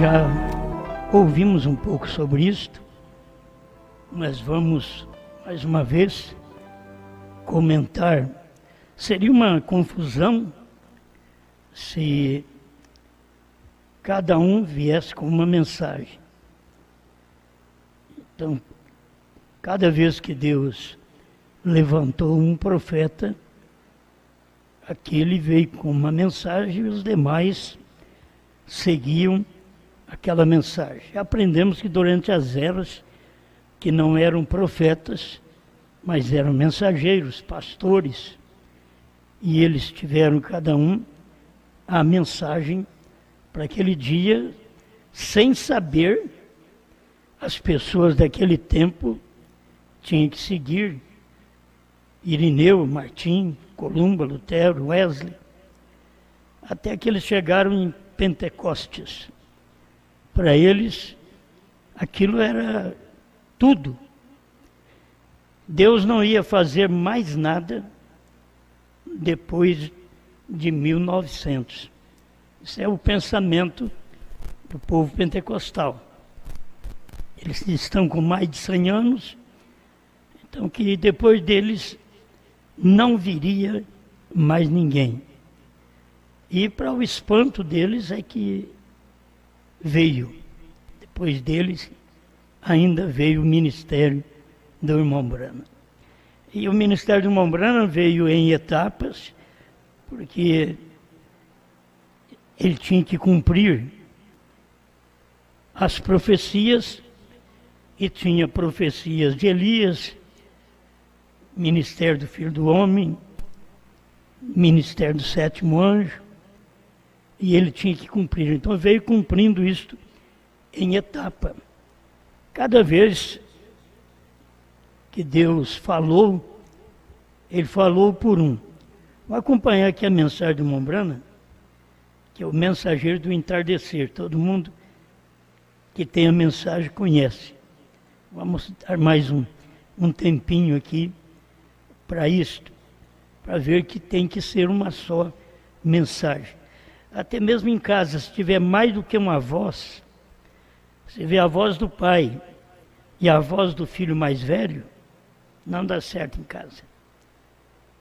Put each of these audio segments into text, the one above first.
Já ouvimos um pouco sobre isto, mas vamos mais uma vez comentar. Seria uma confusão se cada um viesse com uma mensagem. Então, cada vez que Deus levantou um profeta, aquele veio com uma mensagem e os demais seguiam aquela mensagem. Aprendemos que durante as eras, que não eram profetas, mas eram mensageiros, pastores, e eles tiveram cada um a mensagem para aquele dia, sem saber, as pessoas daquele tempo tinham que seguir Irineu, Martim, Columba, Lutero, Wesley, até que eles chegaram em Pentecostes. Para eles, aquilo era tudo. Deus não ia fazer mais nada depois de 1900. Isso é o pensamento do povo pentecostal. Eles estão com mais de 100 anos, então que depois deles não viria mais ninguém. E para o espanto deles é que veio. Depois deles ainda veio o ministério do irmão Branham. E o ministério do irmão Branham veio em etapas, porque ele tinha que cumprir as profecias, e tinha profecias de Elias, ministério do Filho do Homem, ministério do sétimo anjo, e ele tinha que cumprir. Então veio cumprindo isto em etapa. Cada vez que Deus falou, ele falou por um. Vou acompanhar aqui a mensagem do irmão Branham, que é o mensageiro do entardecer. Todo mundo que tem a mensagem conhece. Vamos dar mais um tempinho aqui para isto, para ver que tem que ser uma só mensagem. Até mesmo em casa, se tiver mais do que uma voz, você vê a voz do pai e a voz do filho mais velho, não dá certo em casa.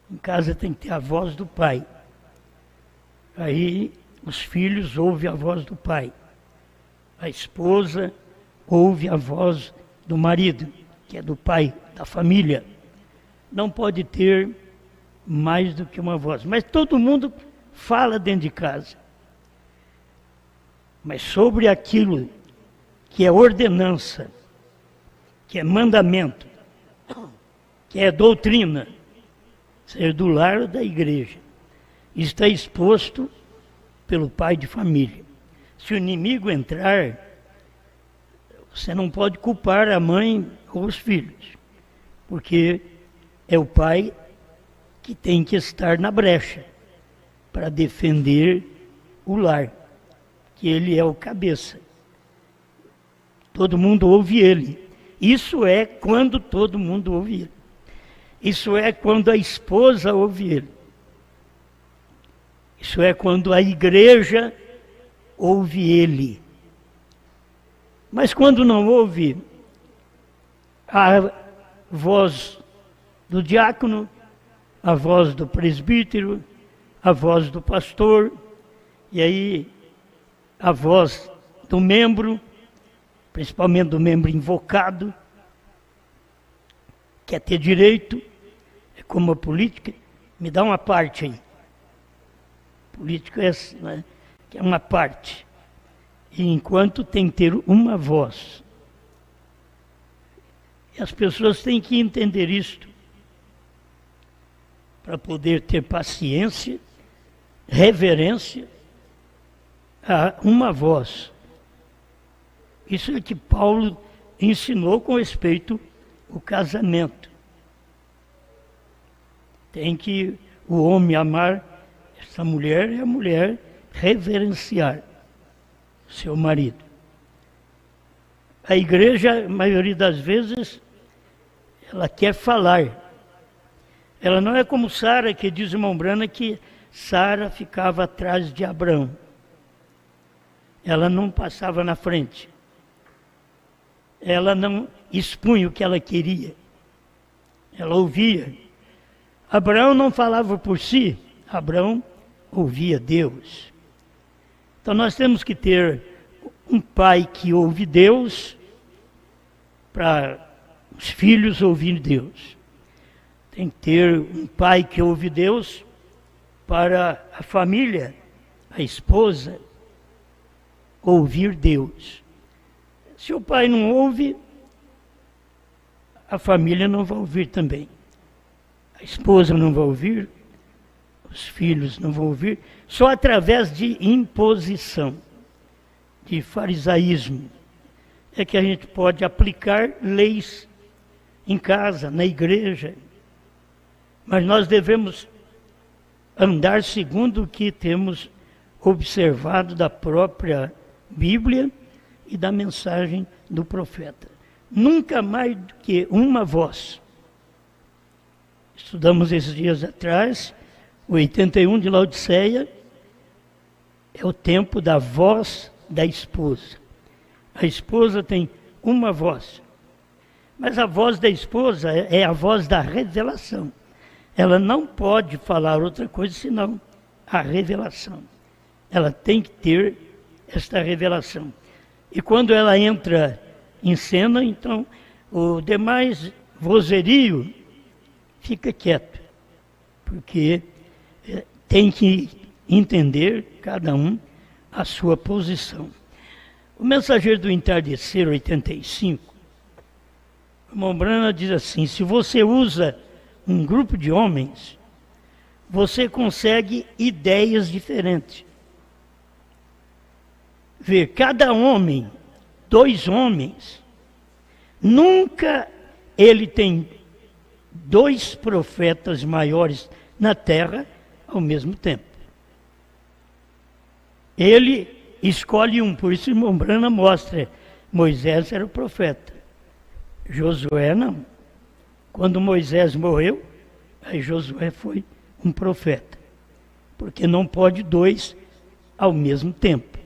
Em casa tem que ter a voz do pai. Aí os filhos ouvem a voz do pai. A esposa ouve a voz do marido, que é do pai, da família. Não pode ter mais do que uma voz. Mas todo mundo fala dentro de casa. Mas sobre aquilo que é ordenança, que é mandamento, que é doutrina, ser do lar da igreja, está exposto pelo pai de família. Se o inimigo entrar, você não pode culpar a mãe ou os filhos, porque é o pai que tem que estar na brecha para defender o lar, que ele é o cabeça. Todo mundo ouve ele. Isso é quando todo mundo ouve ele. Isso é quando a esposa ouve ele. Isso é quando a igreja ouve ele. Mas quando não ouve a voz do diácono, a voz do presbítero, a voz do pastor, e aí a voz do membro, principalmente do membro invocado, quer ter direito, é como a política. Me dá uma parte aí. Política é assim, né? Que é uma parte. E enquanto tem que ter uma voz. E as pessoas têm que entender isto, para poder ter paciência, reverência a uma voz. Isso é que Paulo ensinou com respeito ao casamento. Tem que o homem amar essa mulher e a mulher reverenciar seu marido. A igreja, a maioria das vezes, ela quer falar. Ela não é como Sara, que diz o irmão Branham que Sara ficava atrás de Abraão. ela não passava na frente. Ela não expunha o que ela queria. Ela ouvia. Abraão não falava por si, Abraão ouvia Deus. Então nós temos que ter um pai que ouve Deus para os filhos ouvirem Deus. Tem que ter um pai que ouve Deus para a família, a esposa, ouvir Deus. Se o pai não ouve, a família não vai ouvir também. A esposa não vai ouvir, os filhos não vão ouvir, só através de imposição, de farisaísmo, é que a gente pode aplicar leis em casa, na igreja. Mas nós devemos andar segundo o que temos observado da própria Bíblia e da mensagem do profeta. Nunca mais do que uma voz. Estudamos esses dias atrás, o 81 de Laodiceia, é o tempo da voz da esposa. A esposa tem uma voz, mas a voz da esposa é a voz da revelação. Ela não pode falar outra coisa senão a revelação. Ela tem que ter esta revelação. E quando ela entra em cena, então o demais vozerio fica quieto, porque tem que entender cada um a sua posição. O Mensageiro do Entardecer, 85, o irmão Branham diz assim: se você usa um grupo de homens, você consegue ideias diferentes. Ver cada homem, 2 homens, nunca ele tem 2 profetas maiores na terra ao mesmo tempo. Ele escolhe um, por isso o irmão Branham mostra, Moisés era o profeta, Josué não. Quando Moisés morreu, aí Josué foi um profeta, porque não pode 2 ao mesmo tempo.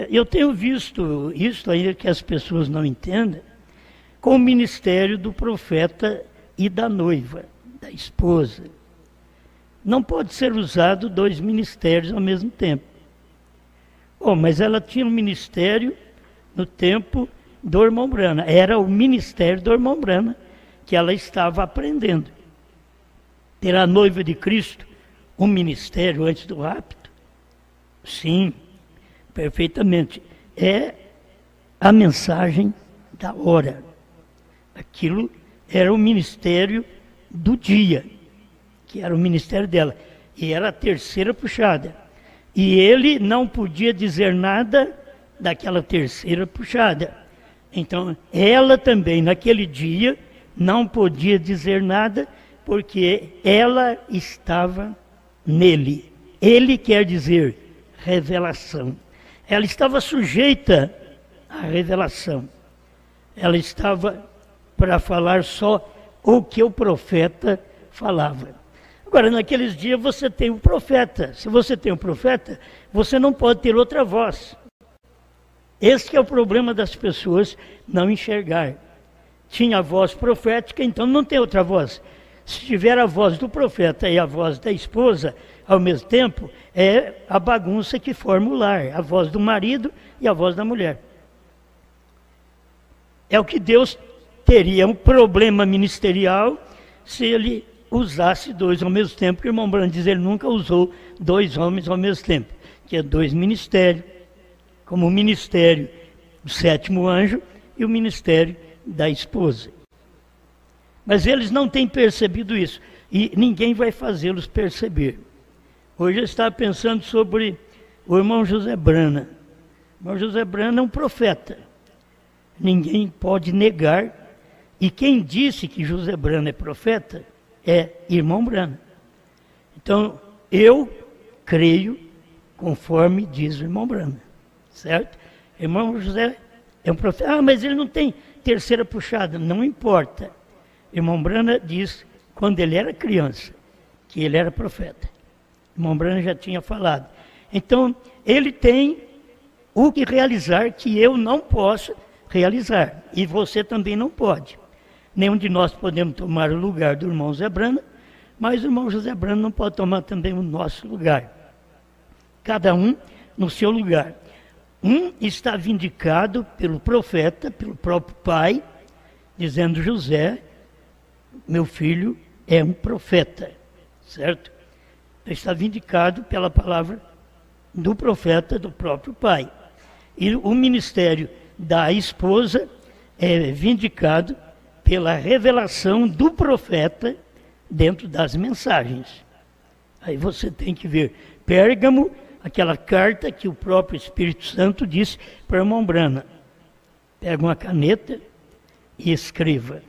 Eu tenho visto isso, ainda que as pessoas não entendam, com o ministério do profeta e da noiva, da esposa. Não pode ser usado 2 ministérios ao mesmo tempo. Mas ela tinha um ministério no tempo do irmão Branham. Era o ministério do irmão Branham que ela estava aprendendo. Ter a noiva de Cristo um ministério antes do rapto? Sim, perfeitamente. É a mensagem da hora. Aquilo era o ministério do dia, que era o ministério dela. E era a terceira puxada. E ele não podia dizer nada daquela terceira puxada. Então, ela também, naquele dia, não podia dizer nada, porque ela estava nele. Ele quer dizer revelação. Ela estava sujeita à revelação. Ela estava para falar só o que o profeta falava. Agora, naqueles dias você tem um profeta. Se você tem um profeta, você não pode ter outra voz. Esse é o problema das pessoas não enxergar. Tinha a voz profética, então não tem outra voz. Se tiver a voz do profeta e a voz da esposa ao mesmo tempo, é a bagunça que forma o lar. A voz do marido e a voz da mulher. É o que Deus teria, um problema ministerial se ele usasse 2 ao mesmo tempo, porque o irmão Branham diz, ele nunca usou 2 homens ao mesmo tempo, que é 2 ministérios, como o ministério do 7º anjo e o ministério da esposa. Mas eles não têm percebido isso, e ninguém vai fazê-los perceber. Hoje eu estava pensando sobre o irmão José Branham. O irmão José Branham é um profeta, ninguém pode negar, e quem disse que José Branham é profeta é irmão Branham. Então, eu creio conforme diz o irmão Branham, certo? Irmão José é um profeta. Mas ele não tem terceira puxada. Não importa. Irmão Branham diz, quando ele era criança, que ele era profeta. Irmão Branham já tinha falado. Então, ele tem o que realizar que eu não posso realizar, e você também não pode. Nenhum de nós podemos tomar o lugar do irmão Zé Brana, mas o irmão José Brana não pode tomar também o nosso lugar. Cada um no seu lugar. Um está vindicado pelo profeta, pelo próprio pai, dizendo: José, meu filho, é um profeta, certo? Está vindicado pela palavra do profeta, do próprio pai. E o ministério da esposa é vindicado pela revelação do profeta dentro das mensagens. Aí você tem que ver Pérgamo, aquela carta que o próprio Espírito Santo disse para o irmão Brana: pega uma caneta e escreva.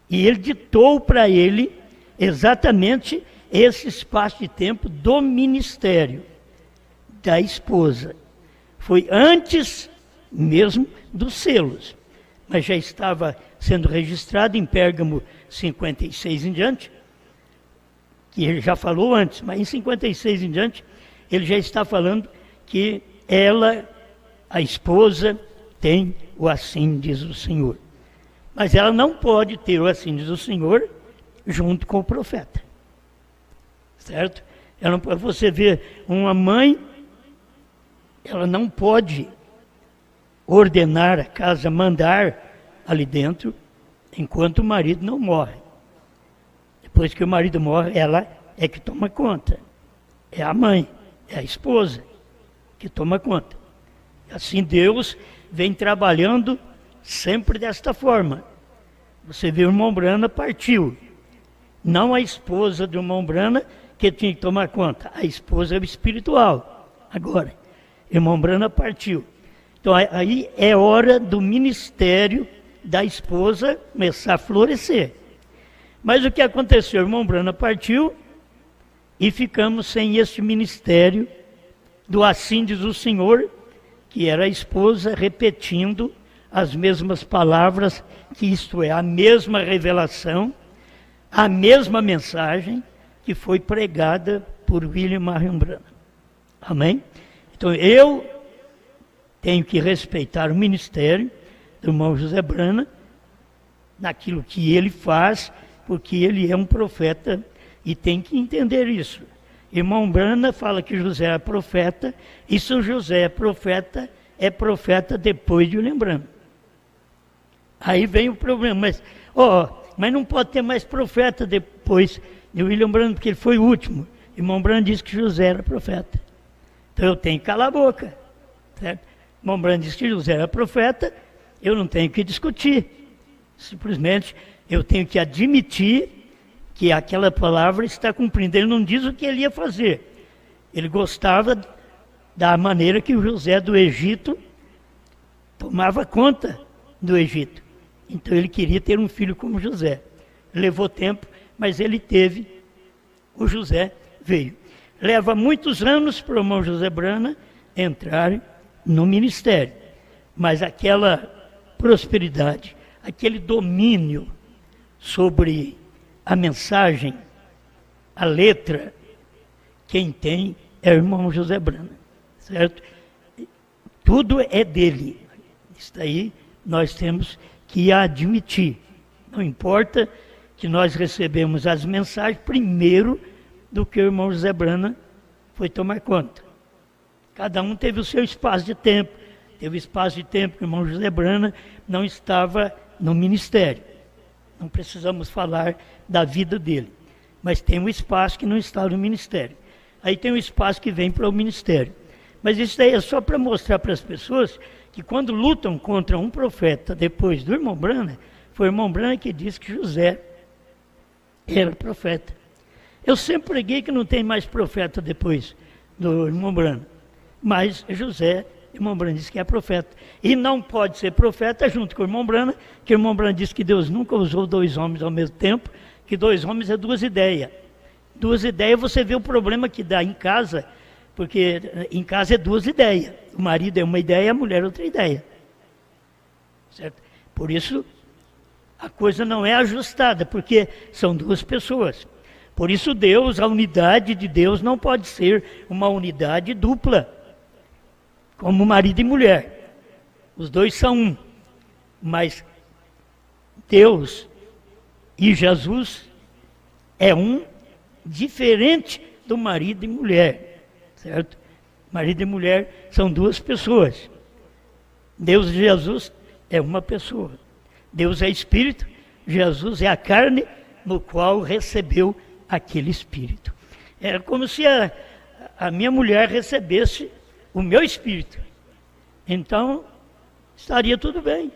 E ele ditou para ele exatamente esse espaço de tempo do ministério da esposa. Foi antes mesmo dos selos, mas já estava sendo registrado em Pérgamo 56 em diante, que ele já falou antes, mas em 56 em diante, ele já está falando que ela, a esposa, tem o assim diz o Senhor. Mas ela não pode ter o assim diz o Senhor junto com o profeta. Certo? Ela não pode, você vê uma mãe, ela não pode ordenar a casa, mandar ali dentro, enquanto o marido não morre. Depois que o marido morre, ela é que toma conta. É a mãe, é a esposa que toma conta. Assim Deus vem trabalhando sempre desta forma. Você vê o irmão Brana partiu. Não a esposa do irmão Brana que tinha que tomar conta. A esposa é o espiritual. Agora, o irmão Brana partiu. Então aí é hora do ministério da esposa começar a florescer. Mas o que aconteceu? O irmão Brana partiu e ficamos sem este ministério do assim diz o Senhor, que era a esposa repetindo as mesmas palavras, que isto é, a mesma revelação, a mesma mensagem que foi pregada por William Marion Branham. Amém? Então eu tenho que respeitar o ministério do irmão José Brana, naquilo que ele faz, porque ele é um profeta e tem que entender isso. Irmão Brana fala que José é profeta, e se o José é profeta depois de William Branham. Aí vem o problema, mas não pode ter mais profeta depois de William Branham, porque ele foi o último. Irmão Branham disse que José era profeta. Então eu tenho que calar a boca. Certo? Irmão Branham disse que José era profeta, eu não tenho que discutir. Simplesmente eu tenho que admitir que aquela palavra está cumprindo. Ele não diz o que ele ia fazer. Ele gostava da maneira que o José do Egito tomava conta do Egito. Então ele queria ter um filho como José. Levou tempo, mas ele teve. O José veio. Leva muitos anos para o irmão José Brana entrar no ministério. Mas aquela prosperidade, aquele domínio sobre a mensagem, a letra, quem tem é o irmão José Brana, certo? Tudo é dele. Isso aí nós temos que admitir. Não importa que nós recebemos as mensagens primeiro do que o irmão José Brana foi tomar conta. Cada um teve o seu espaço de tempo. Teve espaço de tempo que o irmão José Brana não estava no ministério. Não precisamos falar da vida dele. Mas tem um espaço que não está no ministério. Aí tem um espaço que vem para o ministério. Mas isso daí é só para mostrar para as pessoas que quando lutam contra um profeta depois do irmão Brana, foi o irmão Brana que disse que José era profeta. Eu sempre preguei que não tem mais profeta depois do irmão Brana. Mas José, o irmão Brana disse que é profeta. E não pode ser profeta junto com o irmão Brana, que o irmão Brana disse que Deus nunca usou dois homens ao mesmo tempo, que dois homens é duas ideias. Duas ideias, você vê o problema que dá em casa, porque em casa é duas ideias. O marido é uma ideia, a mulher é outra ideia. Certo? Por isso, a coisa não é ajustada, porque são duas pessoas. Por isso Deus, a unidade de Deus não pode ser uma unidade dupla. como marido e mulher. Os dois são um. Mas Deus e Jesus é um diferente do marido e mulher, certo? Marido e mulher são duas pessoas. Deus e Jesus é uma pessoa. Deus é espírito, Jesus é a carne no qual recebeu aquele espírito. É como se a minha mulher recebesse o meu espírito. Então, estaria tudo bem.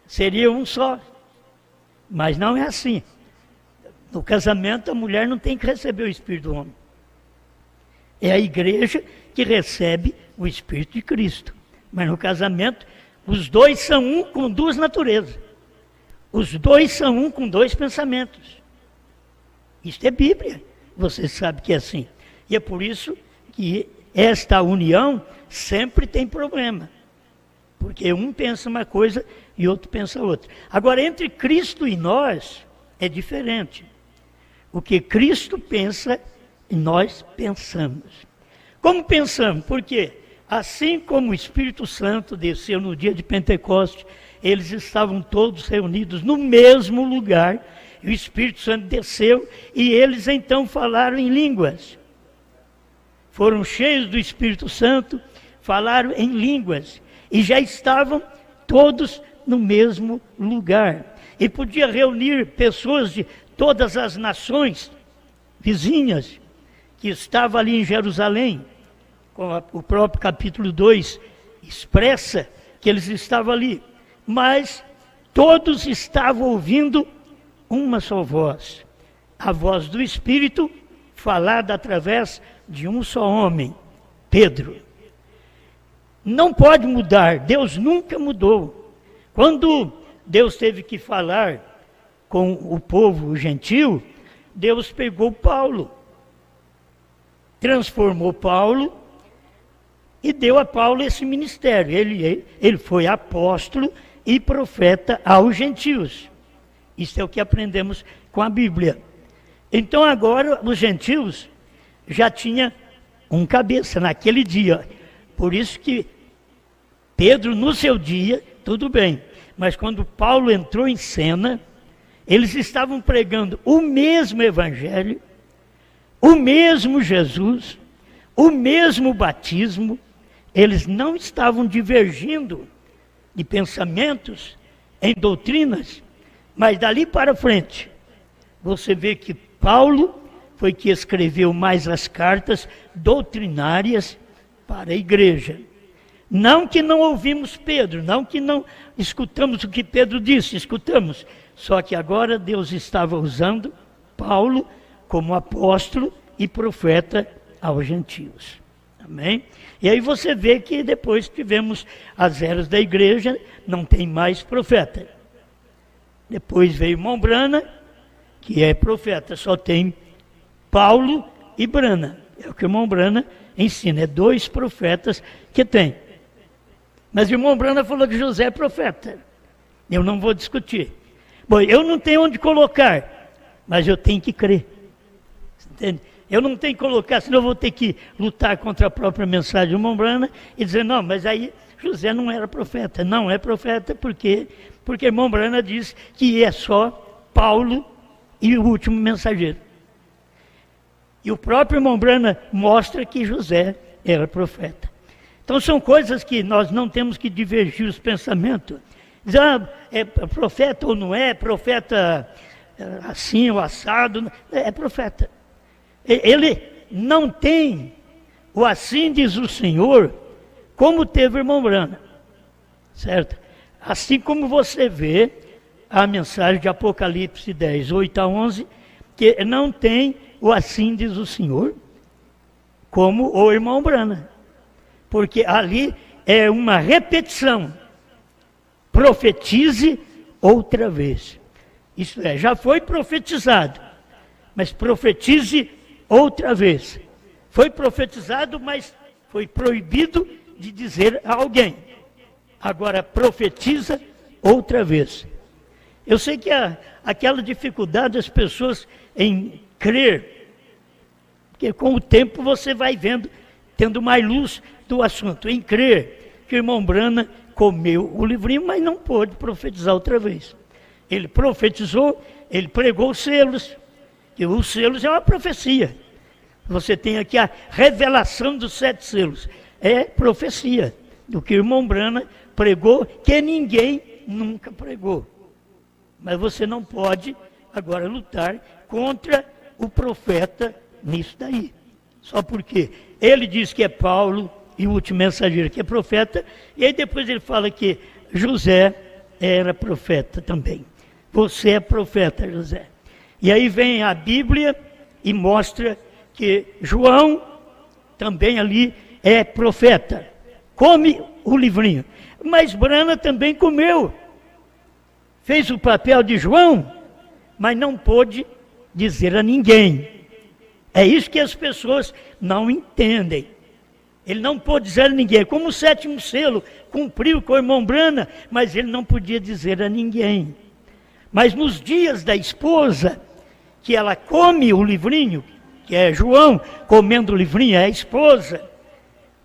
Seria um só. Mas não é assim. No casamento, a mulher não tem que receber o espírito do homem. É a igreja que recebe o espírito de Cristo. Mas no casamento, os dois são um com duas naturezas. Os dois são um com dois pensamentos. Isto é Bíblia. Você sabe que é assim. E é por isso que esta união sempre tem problema. Porque um pensa uma coisa e outro pensa outra. Agora, entre Cristo e nós, é diferente. O que Cristo pensa, nós pensamos. Como pensamos? Porque assim como o Espírito Santo desceu no dia de Pentecostes, eles estavam todos reunidos no mesmo lugar, e o Espírito Santo desceu, e eles então falaram em línguas. Foram cheios do Espírito Santo, falaram em línguas, e já estavam todos no mesmo lugar. E podia reunir pessoas de todas as nações vizinhas que estavam ali em Jerusalém. O próprio capítulo 2 expressa que eles estavam ali. Mas todos estavam ouvindo uma só voz. A voz do Espírito falada através de um só homem, Pedro. Não pode mudar, Deus nunca mudou. Quando Deus teve que falar com o povo gentil, Deus pegou Paulo, transformou Paulo e deu a Paulo esse ministério. Ele foi apóstolo e profeta aos gentios. Isso é o que aprendemos com a Bíblia. Então agora os gentios já tinham um cabeça naquele dia. Por isso que Pedro, no seu dia, tudo bem. Mas quando Paulo entrou em cena, eles estavam pregando o mesmo evangelho, o mesmo Jesus, o mesmo batismo. Eles não estavam divergindo de pensamentos, em doutrinas, mas dali para frente, você vê que Paulo foi que escreveu mais as cartas doutrinárias para a igreja. Não que não ouvimos Pedro, não que não escutamos o que Pedro disse, escutamos. Só que agora Deus estava usando Paulo como apóstolo e profeta aos gentios. Amém? E aí você vê que depois tivemos as eras da igreja, não tem mais profeta. Depois veio Mombrana, que é profeta, só tem Paulo e Brana. É o que o Mombrana ensina, é 2 profetas que tem. Mas o irmão Brana falou que José é profeta. Eu não vou discutir. Bom, eu não tenho onde colocar, mas eu tenho que crer. Entende? Eu não tenho que colocar, senão eu vou ter que lutar contra a própria mensagem do irmão Brana e dizer, não, mas aí José não era profeta. Não é profeta porque o irmão Brana diz que é só Paulo e o último mensageiro. E o próprio irmão Brana mostra que José era profeta. Então são coisas que nós não temos que divergir os pensamentos. Dizer, é profeta ou não é, profeta assim ou assado, é profeta. Ele não tem o assim diz o Senhor, como teve o irmão Brana, certo? Assim como você vê a mensagem de Apocalipse 10, 8 a 11, que não tem o assim diz o Senhor, como o irmão Brana. Porque ali é uma repetição. Profetize outra vez. Isso é, já foi profetizado, mas profetize outra vez. Foi profetizado, mas foi proibido de dizer a alguém. Agora profetiza outra vez. Eu sei que aquela dificuldade das pessoas em crer, porque com o tempo você vai vendo, tendo mais luz do assunto, em crer que o irmão Brana comeu o livrinho, mas não pôde profetizar outra vez. Ele profetizou, ele pregou os selos, e os selos é uma profecia. Você tem aqui a revelação dos 7 selos. É profecia do que o irmão Brana pregou, que ninguém nunca pregou. Mas você não pode agora lutar contra o profeta nisso daí. Só porque ele diz que é Paulo e o último mensageiro que é profeta, e aí depois ele fala que José era profeta também. Você é profeta, José. E aí vem a Bíblia e mostra que João também ali é profeta. Come o livrinho. Mas Brana também comeu. Fez o papel de João, mas não pôde dizer a ninguém. É isso que as pessoas não entendem. Ele não pôde dizer a ninguém. Como o 7º selo cumpriu com o irmão Brana, mas ele não podia dizer a ninguém. Mas nos dias da esposa, que ela come o livrinho, que é João comendo o livrinho, é a esposa,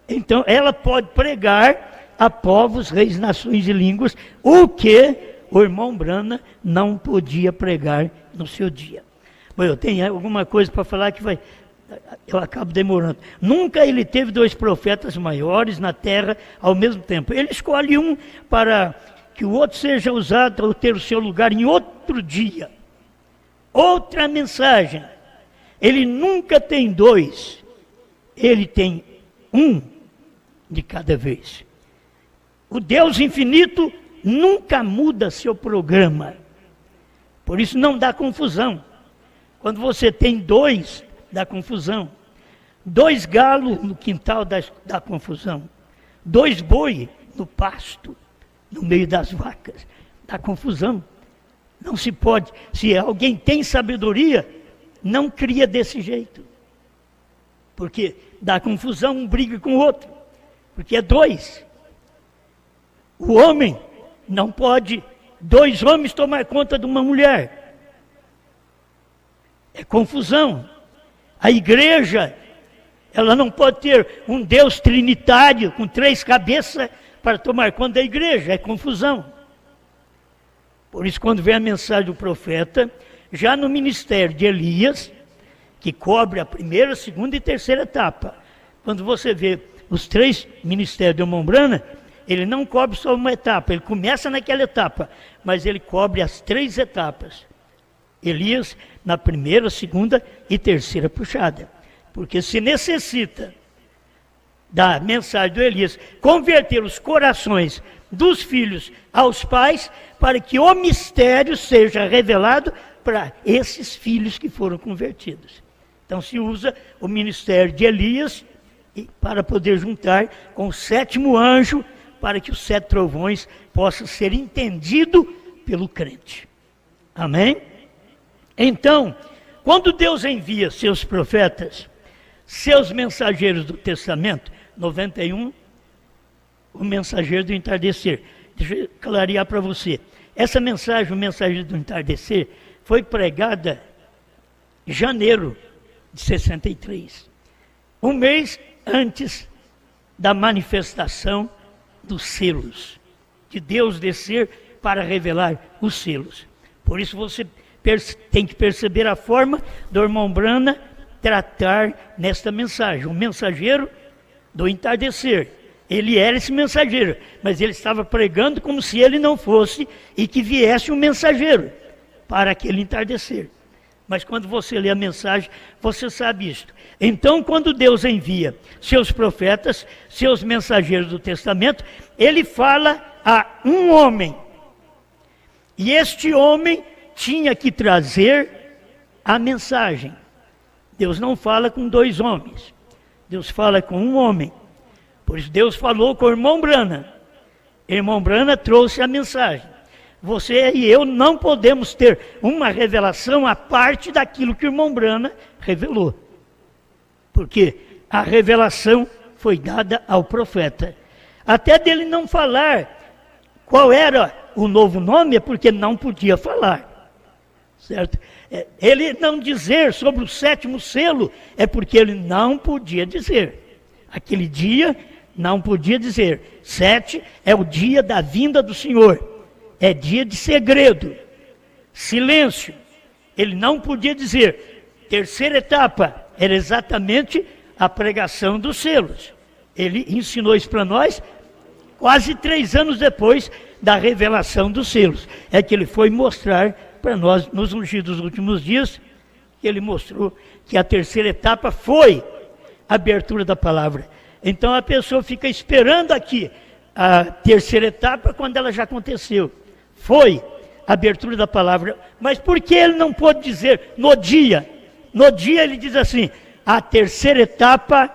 então ela pode pregar a povos, reis, nações e línguas, o que o irmão Brana não podia pregar no seu dia. Bom, eu tenho alguma coisa para falar que eu acabo demorando. Nunca ele teve 2 profetas maiores na terra ao mesmo tempo. Ele escolhe um para que o outro seja usado ou ter o seu lugar em outro dia. Outra mensagem. Ele nunca tem 2. Ele tem um de cada vez. O Deus infinito nunca muda seu programa. Por isso não dá confusão. Quando você tem 2, dá confusão. 2 galos no quintal dá confusão. 2 boi no pasto, no meio das vacas, dá confusão. Não se pode. Se alguém tem sabedoria, não cria desse jeito. Porque dá confusão, um briga com o outro. Porque é 2. O homem não pode 2 homens tomar conta de uma mulher. É confusão. A igreja, ela não pode ter um Deus trinitário com 3 cabeças para tomar conta da igreja. É confusão. Por isso, quando vem a mensagem do profeta, já no ministério de Elias, que cobre a primeira, segunda e terceira etapa, quando você vê os 3 ministérios de irmão Brana, ele não cobre só uma etapa, ele começa naquela etapa, mas ele cobre as 3 etapas. Elias na primeira, segunda e terceira puxada. Porque se necessita da mensagem do Elias converter os corações dos filhos aos pais, para que o mistério seja revelado para esses filhos que foram convertidos. Então se usa o ministério de Elias para poder juntar com o 7º anjo, para que os 7 trovões possam ser entendidos pelo crente. Amém? Então, quando Deus envia seus profetas, seus mensageiros do testamento, 91, o mensageiro do entardecer. Deixa eu clarear para você. Essa mensagem, o mensageiro do entardecer, foi pregada em janeiro de 63. Um mês antes da manifestação dos selos, de Deus descer para revelar os selos. Por isso você tem que perceber a forma do irmão Brana tratar nesta mensagem. O mensageiro do entardecer. Ele era esse mensageiro, mas ele estava pregando como se ele não fosse e que viesse um mensageiro para aquele entardecer. Mas quando você lê a mensagem, você sabe isto. Então, quando Deus envia seus profetas, seus mensageiros do testamento, ele fala a um homem. E este homem tinha que trazer a mensagem. Deus não fala com 2 homens. Deus fala com um homem. Por isso Deus falou com o irmão Brana. O irmão Brana trouxe a mensagem. Você e eu não podemos ter uma revelação à parte daquilo que o irmão Brana revelou. Porque a revelação foi dada ao profeta. Até dele não falar qual era o novo nome, é porque não podia falar. Certo? Ele não dizer sobre o 7º selo, é porque ele não podia dizer. Aquele dia não podia dizer, 7 é o dia da vinda do Senhor. É dia de segredo, silêncio. Ele não podia dizer. Terceira etapa era exatamente a pregação dos selos. Ele ensinou isso para nós quase 3 anos depois da revelação dos selos. É que ele foi mostrar para nós, nos ungidos últimos dias, que ele mostrou que a terceira etapa foi a abertura da palavra. Então a pessoa fica esperando aqui a terceira etapa quando ela já aconteceu. Foi a abertura da palavra. Mas por que ele não pôde dizer no dia? No dia ele diz assim, a terceira etapa,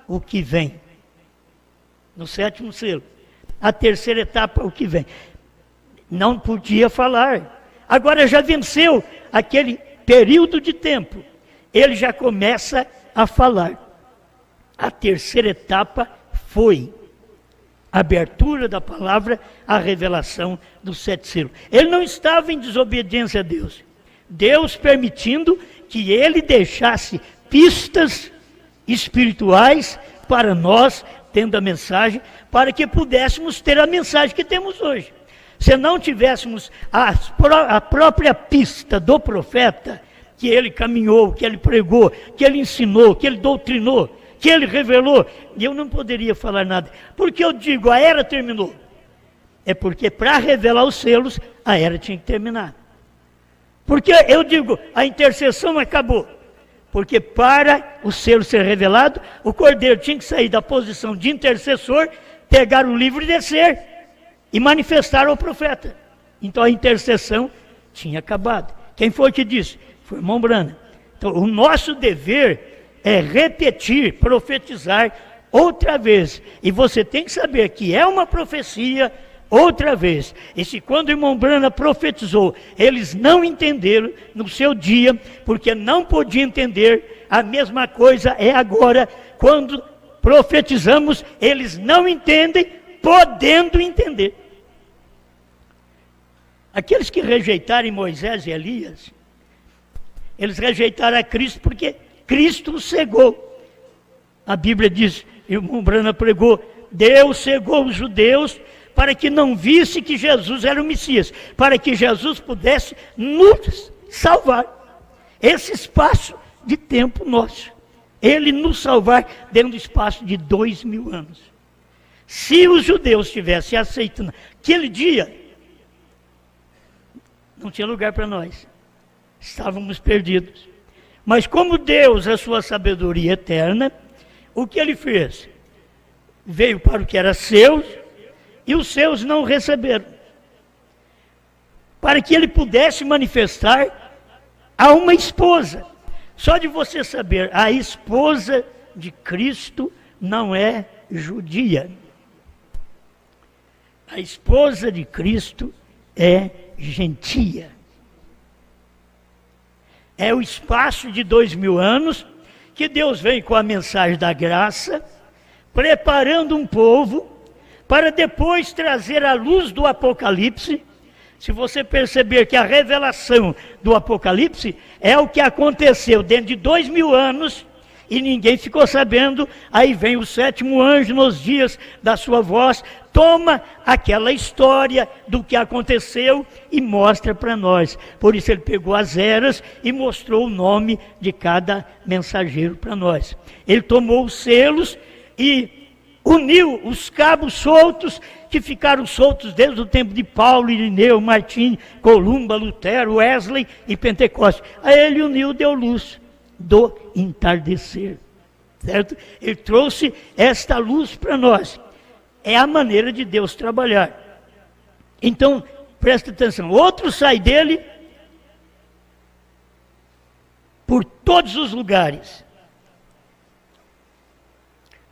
o que vem. No 7º selo. A terceira etapa, o que vem. Não podia falar. Agora já venceu aquele período de tempo. Ele já começa a falar. A terceira etapa foi a abertura da palavra, a revelação dos 7 selos. Ele não estava em desobediência a Deus. Deus permitindo que ele deixasse pistas espirituais para nós, tendo a mensagem, para que pudéssemos ter a mensagem que temos hoje. Se não tivéssemos a própria pista do profeta, que ele caminhou, que ele pregou, que ele ensinou, que ele doutrinou, que ele revelou, eu não poderia falar nada. Porque eu digo, a era terminou. É porque para revelar os selos, a era tinha que terminar. Porque eu digo, a intercessão acabou. Porque para o selo ser revelado, o cordeiro tinha que sair da posição de intercessor, pegar o livro e descer, e manifestar ao profeta. Então a intercessão tinha acabado. Quem foi que disse? Foi irmão Brana. Então o nosso dever é repetir, profetizar outra vez. E você tem que saber que é uma profecia outra vez. E se quando o irmão Brana profetizou, eles não entenderam no seu dia, porque não podiam entender, a mesma coisa é agora, quando profetizamos, eles não entendem, podendo entender. Aqueles que rejeitarem Moisés e Elias, eles rejeitaram a Cristo porque Cristo os cegou. A Bíblia diz, e o irmão Brana pregou, Deus cegou os judeus para que não visse que Jesus era o Messias, para que Jesus pudesse nos salvar. Esse espaço de tempo nosso, ele nos salvar dentro do espaço de 2000 anos. Se os judeus tivessem aceitado aquele dia, não tinha lugar para nós, estávamos perdidos. Mas como Deus, a sua sabedoria eterna, o que ele fez? Veio para o que era seus, e os seus não receberam. Para que ele pudesse manifestar a uma esposa. Só de você saber, a esposa de Cristo não é judia. A esposa de Cristo é gentia. É o espaço de 2000 anos que Deus vem com a mensagem da graça, preparando um povo para depois trazer a luz do Apocalipse. Se você perceber que a revelação do Apocalipse é o que aconteceu dentro de 2000 anos e ninguém ficou sabendo, aí vem o 7º anjo nos dias da sua voz, toma aquela história do que aconteceu e mostra para nós. Por isso ele pegou as eras e mostrou o nome de cada mensageiro para nós. Ele tomou os selos e uniu os cabos soltos, que ficaram soltos desde o tempo de Paulo, Irineu, Martim, Columba, Lutero, Wesley e Pentecostes. Aí ele uniu, deu luz do entardecer, certo? Ele trouxe esta luz para nós. É a maneira de Deus trabalhar. Então, presta atenção, outro sai dele por todos os lugares,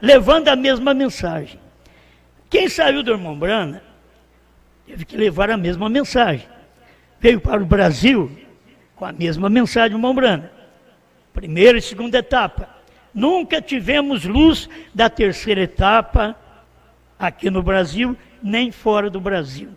levando a mesma mensagem. Quem saiu do irmão Brana teve que levar a mesma mensagem. Veio para o Brasil com a mesma mensagem do irmão Brana. Primeira e segunda etapa. Nunca tivemos luz da terceira etapa aqui no Brasil, nem fora do Brasil.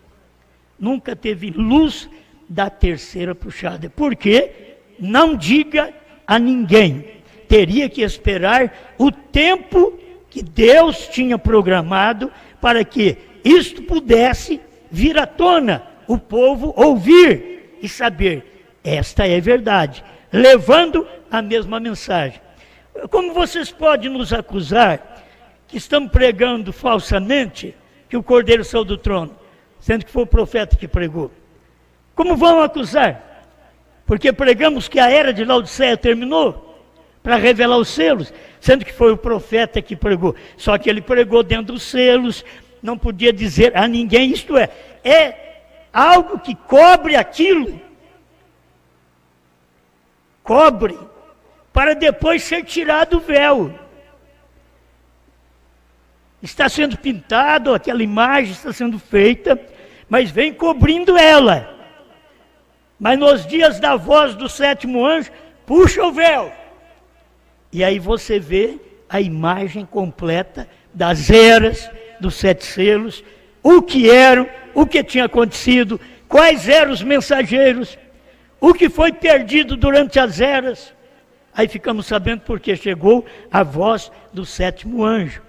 Nunca teve luz da terceira puxada. Por quê? Não diga a ninguém. Teria que esperar o tempo que Deus tinha programado para que isto pudesse vir à tona, o povo ouvir e saber, esta é verdade, levando a mesma mensagem. Como vocês podem nos acusar que estamos pregando falsamente que o Cordeiro saiu do trono, sendo que foi o profeta que pregou? Como vão acusar? Porque pregamos que a era de Laodiceia terminou para revelar os selos, sendo que foi o profeta que pregou. Só que ele pregou dentro dos selos, não podia dizer a ninguém, isto é algo que cobre aquilo, cobre, para depois ser tirado o véu. Está sendo pintado, aquela imagem está sendo feita, mas vem cobrindo ela. Mas nos dias da voz do sétimo anjo, puxa o véu. E aí você vê a imagem completa das eras, dos 7 selos, o que eram, o que tinha acontecido, quais eram os mensageiros, o que foi perdido durante as eras. Aí ficamos sabendo porque chegou a voz do sétimo anjo.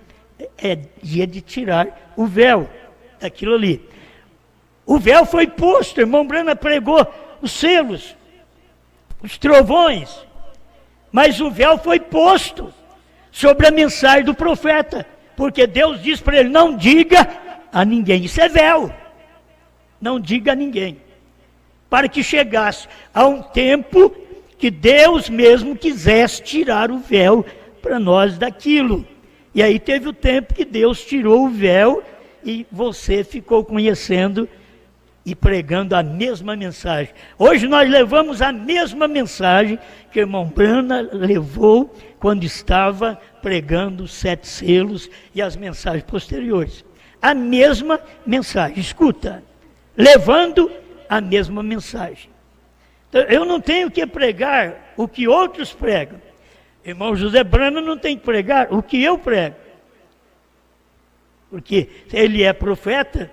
É dia de tirar o véu daquilo ali. O véu foi posto, irmão Brana pregou os selos, os trovões, mas o véu foi posto sobre a mensagem do profeta, porque Deus diz para ele, não diga a ninguém, isso é véu, não diga a ninguém, para que chegasse a um tempo que Deus mesmo quisesse tirar o véu para nós daquilo. E aí teve o tempo que Deus tirou o véu e você ficou conhecendo e pregando a mesma mensagem. Hoje nós levamos a mesma mensagem que o irmão Brana levou quando estava pregando os 7 selos e as mensagens posteriores. A mesma mensagem, escuta, levando a mesma mensagem. Então, eu não tenho que pregar o que outros pregam. Irmão José Brana não tem que pregar o que eu prego. Porque ele é profeta,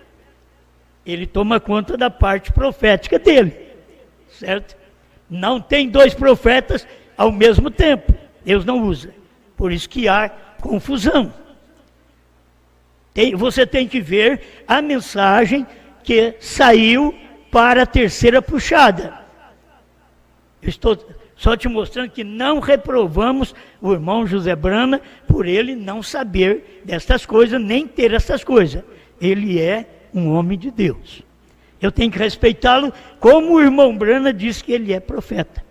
ele toma conta da parte profética dele, certo? Não tem 2 profetas ao mesmo tempo, Deus não usa, por isso que há confusão. Você tem que ver a mensagem que saiu para a terceira puxada. Eu estou só te mostrando que não reprovamos o irmão José Brana por ele não saber destas coisas, nem ter essas coisas. Ele é um homem de Deus. Eu tenho que respeitá-lo como o irmão Brana diz que ele é profeta.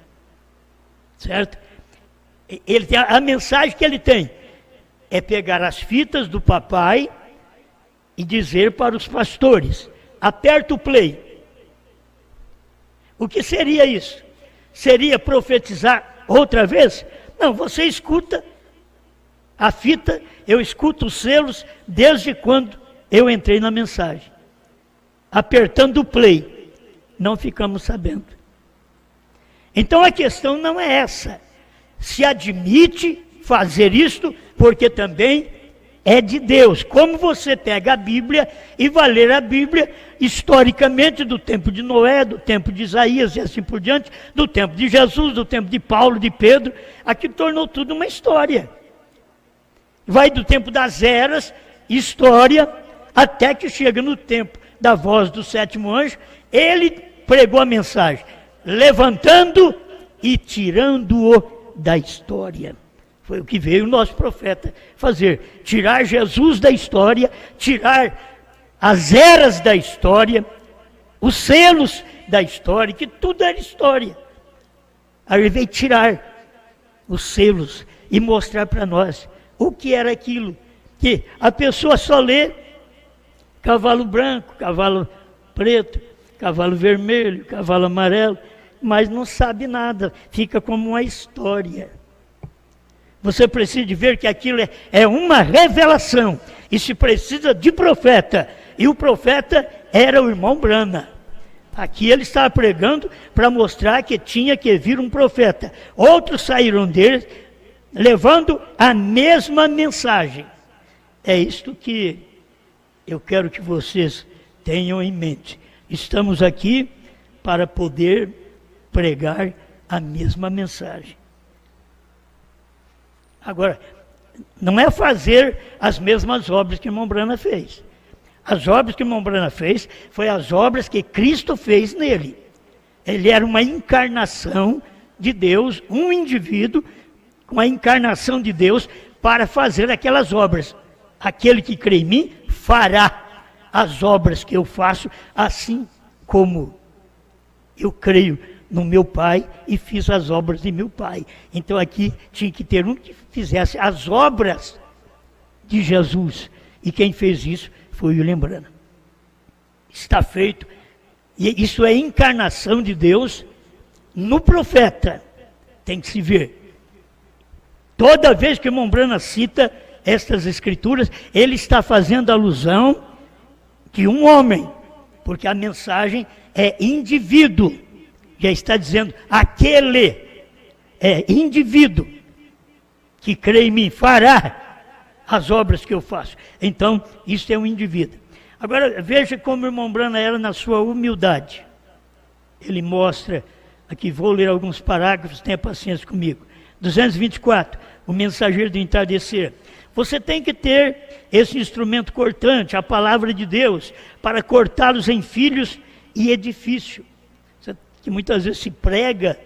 Certo? Ele tem a mensagem que ele tem é pegar as fitas do papai e dizer para os pastores, aperta o play. O que seria isso? Seria profetizar outra vez? Não, você escuta a fita, eu escuto os selos desde quando eu entrei na mensagem. Apertando o play, não ficamos sabendo. Então a questão não é essa. Se admite fazer isto, porque também é de Deus. Como você pega a Bíblia e vai ler a Bíblia historicamente do tempo de Noé, do tempo de Isaías e assim por diante, do tempo de Jesus, do tempo de Paulo, de Pedro, aqui tornou tudo uma história. Vai do tempo das eras, história, até que chega no tempo da voz do sétimo anjo, ele pregou a mensagem, levantando e tirando-o da história. Foi o que veio o nosso profeta fazer, tirar Jesus da história, tirar as eras da história, os selos da história, que tudo era história. Aí ele veio tirar os selos e mostrar para nós o que era aquilo, que a pessoa só lê cavalo branco, cavalo preto, cavalo vermelho, cavalo amarelo, mas não sabe nada, fica como uma história. Você precisa de ver que aquilo é uma revelação, e se precisa de profeta, e o profeta era o irmão Brana. Aqui ele estava pregando para mostrar que tinha que vir um profeta. Outros saíram dele, levando a mesma mensagem. É isto que eu quero que vocês tenham em mente. Estamos aqui para poder pregar a mesma mensagem. Agora, Não é fazer as mesmas obras que o irmão Brana fez. As obras que o irmão Brana fez foi as obras que Cristo fez nele. Ele era uma encarnação de Deus, um indivíduo com a encarnação de Deus para fazer aquelas obras. Aquele que crê em mim fará as obras que eu faço, assim como eu creio no meu Pai e fiz as obras de meu Pai. Então aqui tinha que ter um que fizesse as obras de Jesus. E quem fez isso foi o William Branham. Está feito. E isso é encarnação de Deus no profeta. Tem que se ver. Toda vez que o irmão Branham cita estas escrituras, ele está fazendo alusão de um homem, porque a mensagem é indivíduo. Já está dizendo, aquele é indivíduo que crê em mim fará as obras que eu faço. Então, isso é um indivíduo. Agora, veja como o irmão Branham era na sua humildade. Ele mostra, aqui vou ler alguns parágrafos, tenha paciência comigo. 224, o mensageiro do entardecer. Você tem que ter esse instrumento cortante, a palavra de Deus, para cortá-los em filhos e edifício. Que muitas vezes se prega,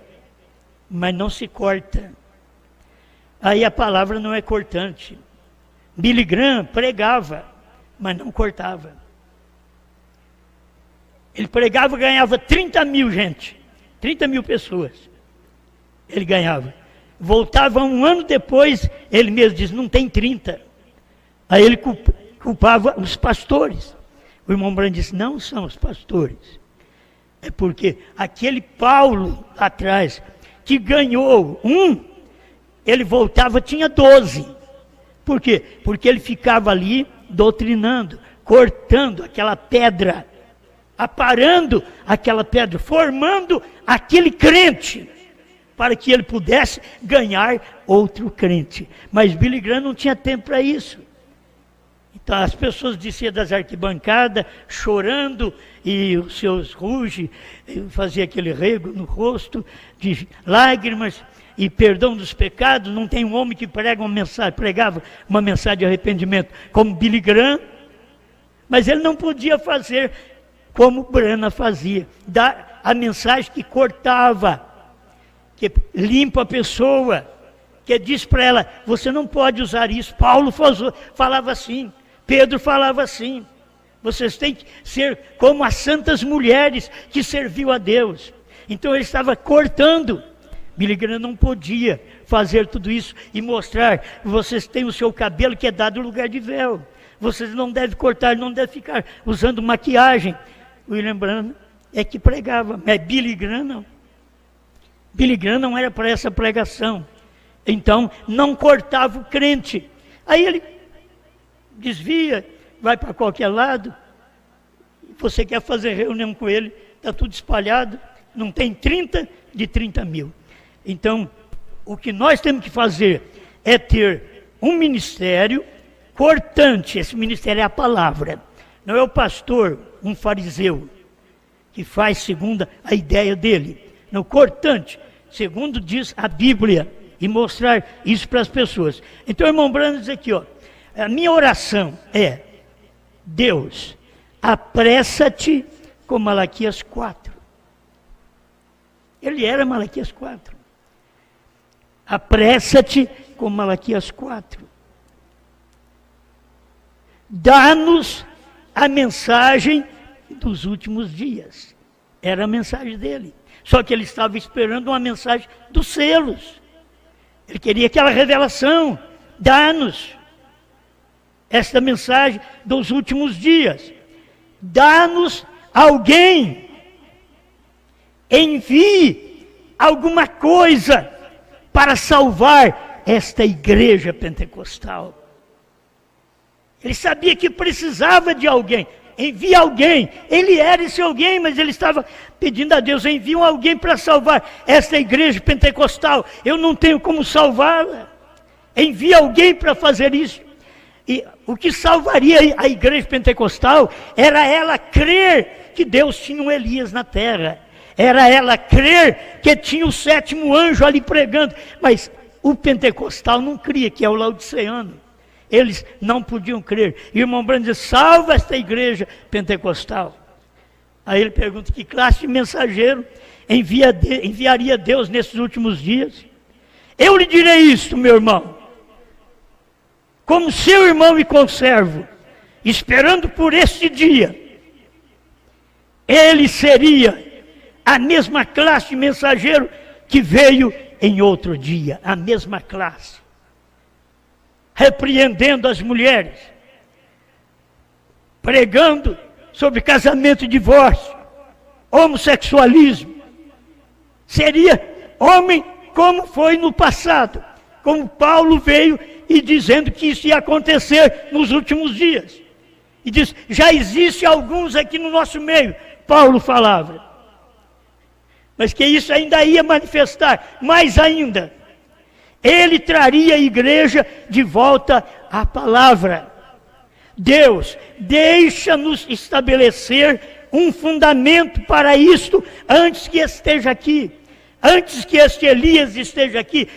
mas não se corta. Aí a palavra não é cortante. Billy Graham pregava, mas não cortava. Ele pregava e ganhava 30 mil gente, 30 mil pessoas. Ele ganhava. Voltava um ano depois, ele mesmo diz, não tem 30. Aí ele culpava os pastores. O irmão Branham disse, não são os pastores. É porque aquele Paulo atrás, que ganhou ele voltava, tinha 12. Por quê? Porque ele ficava ali doutrinando, cortando aquela pedra, aparando aquela pedra, formando aquele crente, para que ele pudesse ganhar outro crente. Mas Billy Graham não tinha tempo para isso. Então as pessoas desciam das arquibancadas, chorando, e os seus ruge, fazia aquele rego no rosto, de lágrimas e perdão dos pecados. Não tem um homem que pregava uma mensagem de arrependimento como Billy Graham, mas ele não podia fazer como Branham fazia, dar a mensagem que cortava, que limpa a pessoa, que diz para ela, você não pode usar isso. Paulo falava assim, Pedro falava assim, vocês têm que ser como as santas mulheres que serviu a Deus. Então ele estava cortando. Billy Graham não podia fazer tudo isso e mostrar, vocês têm o seu cabelo que é dado no lugar de véu, vocês não devem cortar, não devem ficar usando maquiagem. William Branham é que pregava, mas Billy Graham não. Billy Graham não era para essa pregação. Então, não cortava o crente. Aí ele desvia, vai para qualquer lado. Você quer fazer reunião com ele, está tudo espalhado. Não tem 30 de 30 mil. Então, o que nós temos que fazer é ter um ministério cortante. Esse ministério é a palavra. Não é o pastor, um fariseu, que faz segundo a ideia dele. Não, cortante, segundo diz a Bíblia, e mostrar isso para as pessoas. Então, o irmão Branham diz aqui, a minha oração é, Deus, apressa-te com Malaquias 4. Ele era Malaquias 4. Apressa-te com Malaquias 4. Dá-nos a mensagem dos últimos dias. Era a mensagem dele. Só que ele estava esperando uma mensagem dos selos. Ele queria aquela revelação. Dá-nos esta mensagem dos últimos dias. Dá-nos alguém. Envie alguma coisa para salvar esta igreja pentecostal. Ele sabia que precisava de alguém. Envia alguém. Ele era esse alguém, mas ele estava pedindo a Deus, envia alguém para salvar esta igreja pentecostal. Eu não tenho como salvá-la. Envia alguém para fazer isso. E o que salvaria a igreja pentecostal era ela crer que Deus tinha um Elias na terra. Era ela crer que tinha o sétimo anjo ali pregando. Mas O pentecostal não cria, que é o laodiceano. Eles não podiam crer. E o irmão Branham diz, salva esta igreja pentecostal. Aí ele pergunta, que classe de mensageiro enviaria Deus nesses últimos dias? Eu lhe direi isto, meu irmão. Como seu irmão e conservo, esperando por este dia, ele seria a mesma classe de mensageiro que veio em outro dia, a mesma classe. Repreendendo as mulheres, pregando sobre casamento e divórcio, homossexualismo. Seria homem como foi no passado, como Paulo veio e dizendo que isso ia acontecer nos últimos dias. E diz, já existe alguns aqui no nosso meio, Paulo falava. Mas que isso ainda ia manifestar, mais ainda. Ele traria a igreja de volta à palavra. Deus, deixa-nos estabelecer um fundamento para isto antes que esteja aqui. Antes que este Elias esteja aqui,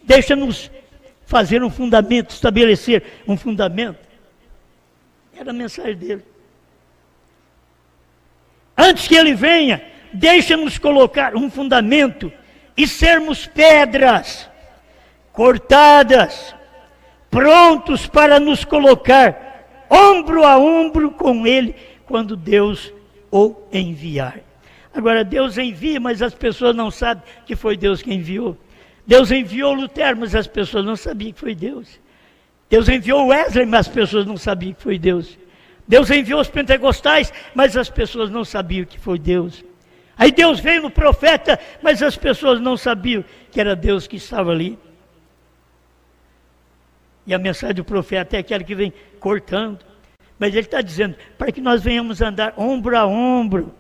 deixa-nos fazer um fundamento, estabelecer um fundamento. Era a mensagem dele. Antes que ele venha, deixa-nos colocar um fundamento e sermos pedras cortadas, prontos para nos colocar ombro a ombro com ele, quando Deus o enviar. Agora, Deus envia, mas as pessoas não sabem que foi Deus que enviou. Deus enviou Lutero, mas as pessoas não sabiam que foi Deus. Deus enviou Wesley, mas as pessoas não sabiam que foi Deus. Deus enviou os pentecostais, mas as pessoas não sabiam que foi Deus. Aí Deus veio no profeta, mas as pessoas não sabiam que era Deus que estava ali. E a mensagem do profeta é aquela que vem cortando. Mas ele está dizendo, para que nós venhamos andar ombro a ombro.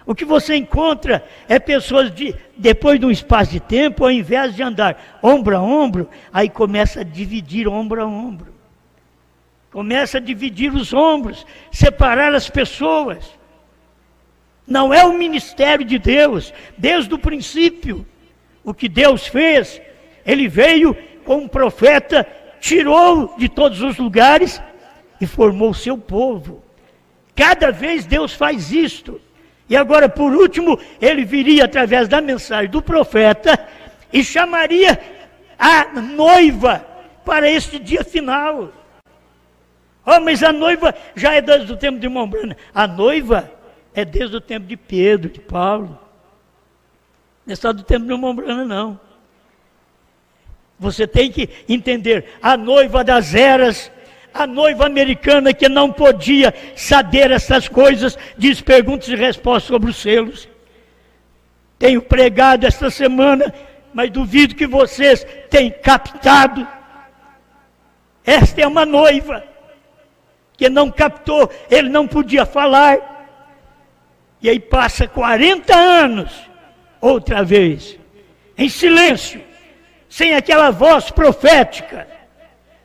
O que você encontra é pessoas depois de um espaço de tempo, ao invés de andar ombro a ombro, aí começa a dividir ombro a ombro. Começa a dividir os ombros, separar as pessoas. Não é o ministério de Deus, desde o princípio. O que Deus fez, ele veio com um profeta, tirou de todos os lugares e formou o seu povo. Cada vez Deus faz isto. E agora, por último, ele viria através da mensagem do profeta e chamaria a noiva para este dia final. Oh, mas a noiva já é desde o tempo de irmão Branham. A noiva é desde o tempo de Pedro, de Paulo. Não é só do tempo de irmão Branham, não. Você tem que entender, a noiva das eras, a noiva americana que não podia saber essas coisas, diz perguntas e respostas sobre os selos. Tenho pregado esta semana, mas duvido que vocês tenham captado. Esta é uma noiva que não captou, ele não podia falar. E aí passa 40 anos, outra vez, em silêncio, sem aquela voz profética,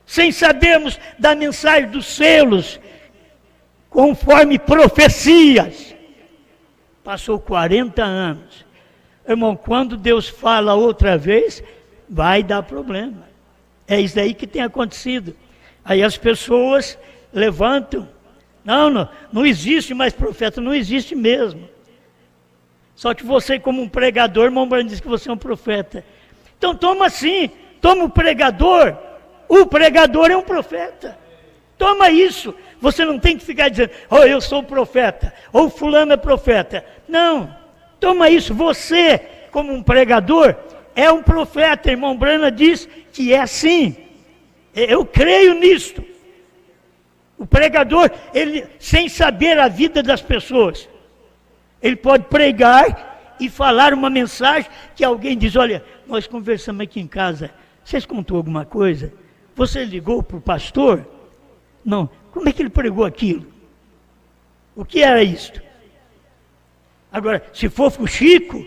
sem sabermos da mensagem dos selos, conforme profecias. Passou 40 anos. Irmão, quando Deus fala outra vez, vai dar problema. É isso aí que tem acontecido. Aí as pessoas levantam. Não existe mais profeta, não existe mesmo. Só que você, como um pregador, irmão Branham diz que você é um profeta. Então toma assim, toma o pregador é um profeta. Toma isso. Você não tem que ficar dizendo, eu sou profeta, ou fulano é profeta. Não, toma isso. Você, como um pregador, é um profeta. Irmão Branham diz que é assim. Eu creio nisto. O pregador, ele, sem saber a vida das pessoas, ele pode pregar e falar uma mensagem que alguém diz, olha, nós conversamos aqui em casa, vocês contou alguma coisa? Você ligou para o pastor? Não. Como é que ele pregou aquilo? O que era isto? Agora, se for fuxico,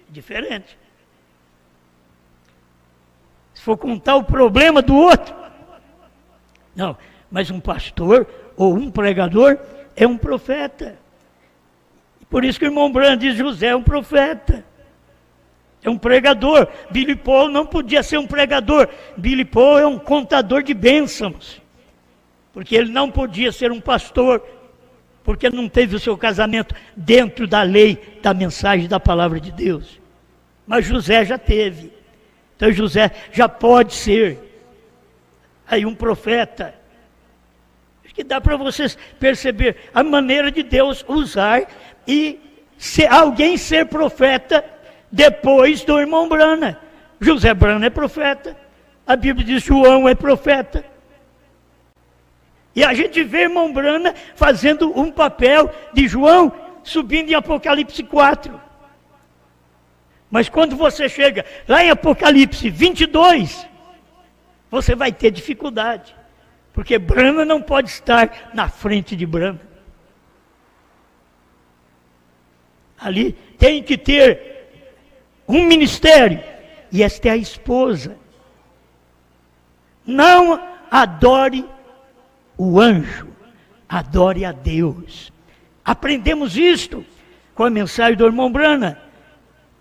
diferente. Se for contar o problema do outro, não. Mas um pastor ou um pregador é um profeta. Por isso que o irmão Branham diz, José é um profeta. é um pregador. Billy Paul não podia ser um pregador. Billy Paul é um contador de bênçãos. Porque ele não podia ser um pastor, porque não teve o seu casamento dentro da lei, da mensagem da palavra de Deus. Mas José já teve. Então José já pode ser aí um profeta. Acho que dá para vocês perceber a maneira de Deus usar e alguém ser profeta depois do irmão Brana. José Brana é profeta. A Bíblia diz que João é profeta. E a gente vê irmão Brana fazendo um papel de João subindo em Apocalipse 4. Mas quando você chega lá em Apocalipse 22, você vai ter dificuldade. Porque Brana não pode estar na frente de Brana. Ali tem que ter um ministério. E esta é a esposa. Não adore o anjo, adore a Deus. Aprendemos isto com a mensagem do irmão Brana.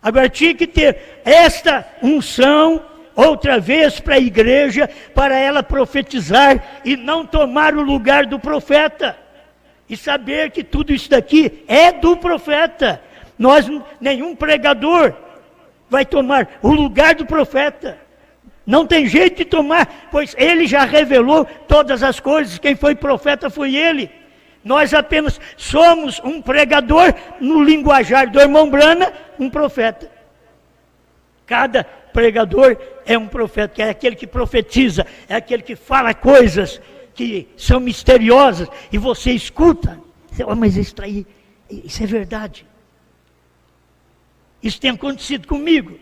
Agora tinha que ter esta unção outra vez para a igreja, para ela profetizar e não tomar o lugar do profeta. E saber que tudo isso daqui é do profeta. Nenhum pregador vai tomar o lugar do profeta. Não tem jeito de tomar, pois ele já revelou todas as coisas. Quem foi profeta foi ele. Nós apenas somos um pregador, no linguajar do irmão Brana, um profeta. Cada pregador é um profeta, que é aquele que profetiza, é aquele que fala coisas que são misteriosas, e você escuta. Mas isso aí, isso é verdade. Isso tem acontecido comigo.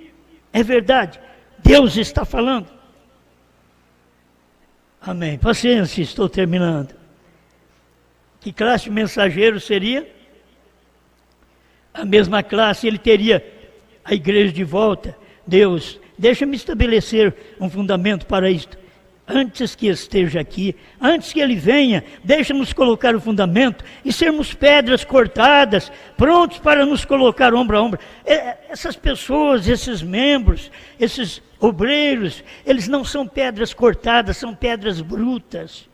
É verdade. Deus está falando. Amém. Paciência, estou terminando. Que classe de mensageiro seria? A mesma classe, ele teria a igreja de volta. Deus, deixa-me estabelecer um fundamento para isto. Antes que esteja aqui, antes que ele venha, deixa-nos colocar o fundamento e sermos pedras cortadas, prontos para nos colocar ombro a ombro. Essas pessoas, esses membros, esses obreiros, eles não são pedras cortadas, são pedras brutas.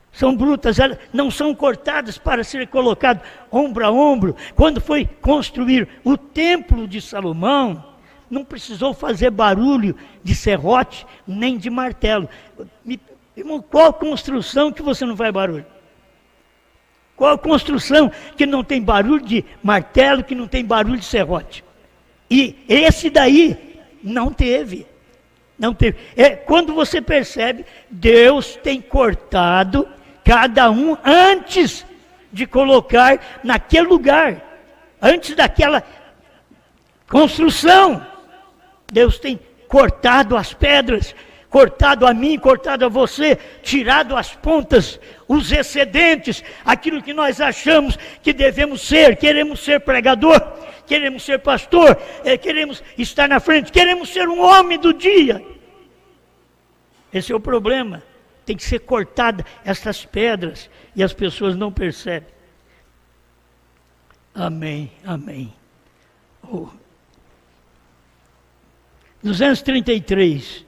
São brutas, elas não são cortadas para ser colocado ombro a ombro. Quando foi construir o templo de Salomão, não precisou fazer barulho de serrote, nem de martelo. Irmão, qual construção que você não faz barulho? Qual construção que não tem barulho de martelo, que não tem barulho de serrote? E esse daí não teve. Não teve. Quando você percebe, Deus tem cortado cada um antes de colocar naquele lugar, antes daquela construção. Deus tem cortado as pedras, cortado a mim, cortado a você, tirado as pontas, os excedentes, aquilo que nós achamos que devemos ser. Queremos ser pregador, queremos ser pastor, queremos estar na frente, queremos ser um homem do dia. Esse é o problema. Tem que ser cortada essas pedras e as pessoas não percebem. Amém, amém. 233.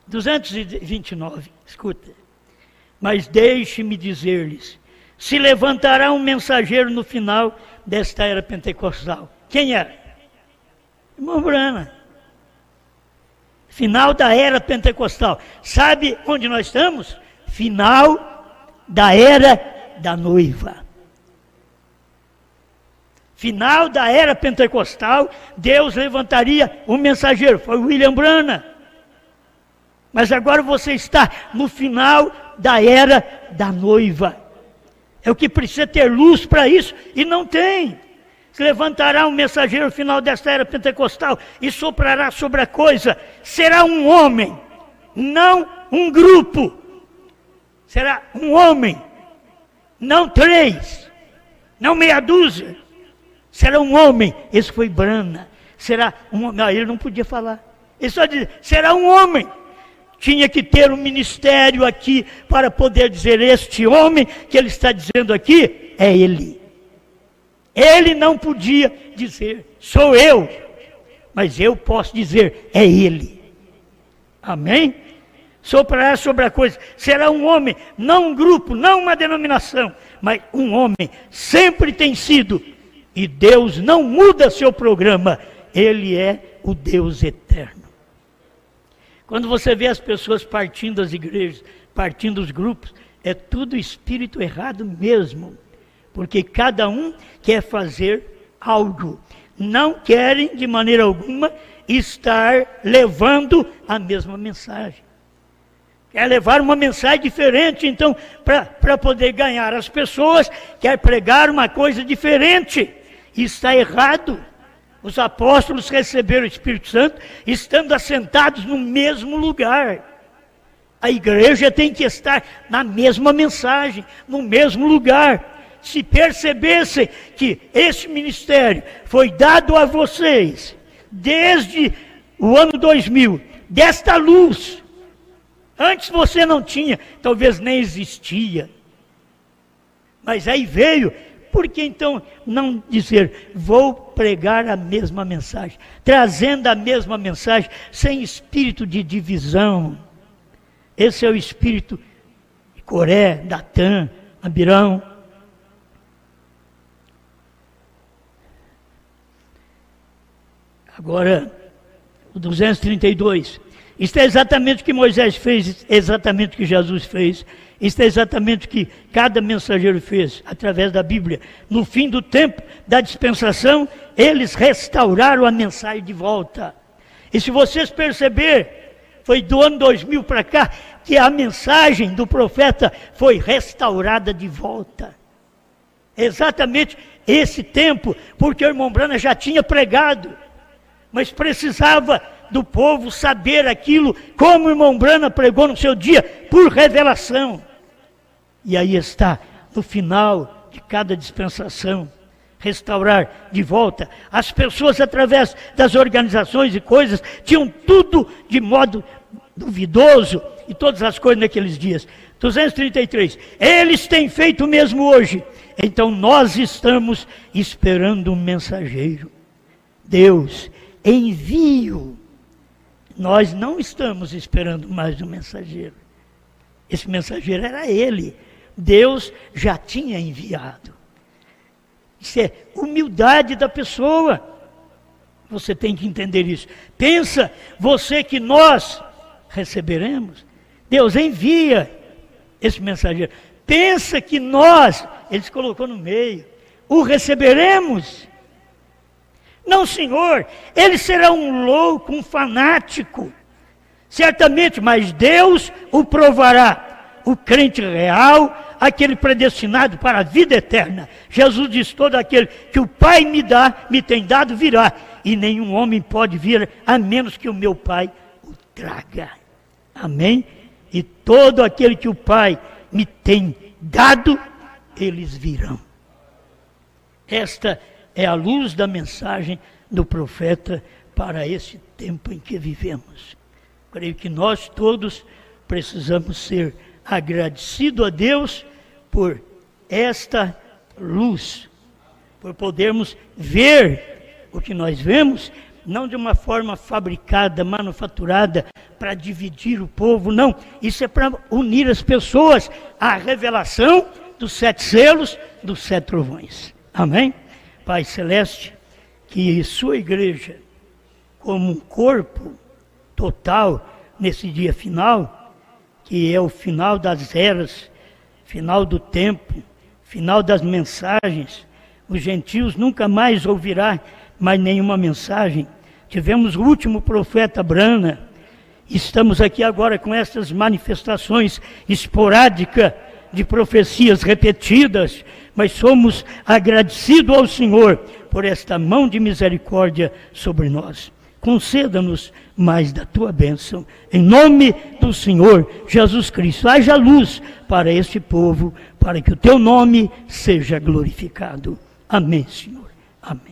229, escuta. Mas deixe-me dizer-lhes, se levantará um mensageiro no final desta era pentecostal. Quem era? Irmão Brana. Final da era pentecostal. Sabe onde nós estamos? Final da era da noiva. Final da era pentecostal, Deus levantaria um mensageiro. Foi William Brana. Mas agora você está no final da era da noiva. É o que precisa ter luz para isso, e não tem. Se levantará um mensageiro no final desta era pentecostal e soprará sobre a coisa. Será um homem, não um grupo. Será um homem, não 3, não meia dúzia. Será um homem. Esse foi Brana. Será um homem. Não, ele não podia falar. Ele só dizia, será um homem. Tinha que ter um ministério aqui para poder dizer, este homem que ele está dizendo aqui, é ele. Ele não podia dizer, sou eu, mas eu posso dizer, é Ele. Amém? Soprará sobre a coisa, será um homem, não um grupo, não uma denominação, mas um homem, sempre tem sido, e Deus não muda seu programa, Ele é o Deus eterno. Quando você vê as pessoas partindo das igrejas, partindo dos grupos, é tudo espírito errado mesmo, porque cada um quer fazer algo, não querem de maneira alguma estar levando a mesma mensagem. Quer levar uma mensagem diferente, então, para poder ganhar as pessoas, quer pregar uma coisa diferente. Isso está errado. Os apóstolos receberam o Espírito Santo estando assentados no mesmo lugar. A igreja tem que estar na mesma mensagem, no mesmo lugar. Se percebessem que esse ministério foi dado a vocês desde o ano 2000, desta luz. Antes você não tinha, talvez nem existia. Mas aí veio, por que então não dizer, vou pregar a mesma mensagem, trazendo a mesma mensagem, sem espírito de divisão. Esse é o espírito de Coré, Datã, Abirão. Agora, o 232. Isto é exatamente o que Moisés fez, exatamente o que Jesus fez. Isto é exatamente o que cada mensageiro fez, através da Bíblia. No fim do tempo da dispensação, eles restauraram a mensagem de volta. E se vocês perceberem, foi do ano 2000 para cá, que a mensagem do profeta foi restaurada de volta. Exatamente esse tempo, porque o irmão Branham já tinha pregado, mas precisava do povo saber aquilo, como o irmão Branham pregou no seu dia, por revelação. E aí está, no final de cada dispensação, restaurar de volta. As pessoas, através das organizações e coisas, tinham tudo de modo duvidoso, e todas as coisas naqueles dias. 233. Eles têm feito o mesmo hoje. Então nós estamos esperando um mensageiro. Deus envia-o. Nós não estamos esperando mais um mensageiro. Esse mensageiro era ele. Deus já tinha enviado. Isso é humildade da pessoa. Você tem que entender isso. Pensa você que nós receberemos. Deus envia esse mensageiro. Pensa que nós, ele se colocou no meio, o receberemos. Não, Senhor, ele será um louco, um fanático. Certamente, mas Deus o provará. O crente real, aquele predestinado para a vida eterna. Jesus diz, todo aquele que o Pai me tem dado, virá. E nenhum homem pode vir, a menos que o meu Pai o traga. Amém? E todo aquele que o Pai me tem dado, eles virão. Esta é a luz da mensagem do profeta para esse tempo em que vivemos. Creio que nós todos precisamos ser agradecidos a Deus por esta luz, por podermos ver o que nós vemos, não de uma forma fabricada, manufaturada, para dividir o povo, não. Isso é para unir as pessoas à revelação dos 7 selos, dos 7 trovões. Amém? Pai Celeste, que sua igreja, como um corpo total nesse dia final, que é o final das eras, final do tempo, final das mensagens, os gentios nunca mais ouvirão mais nenhuma mensagem. Tivemos o último profeta Branham, estamos aqui agora com essas manifestações esporádicas de profecias repetidas, mas somos agradecidos ao Senhor por esta mão de misericórdia sobre nós. Conceda-nos mais da tua bênção, em nome do Senhor Jesus Cristo. Haja luz para este povo, para que o teu nome seja glorificado. Amém, Senhor. Amém.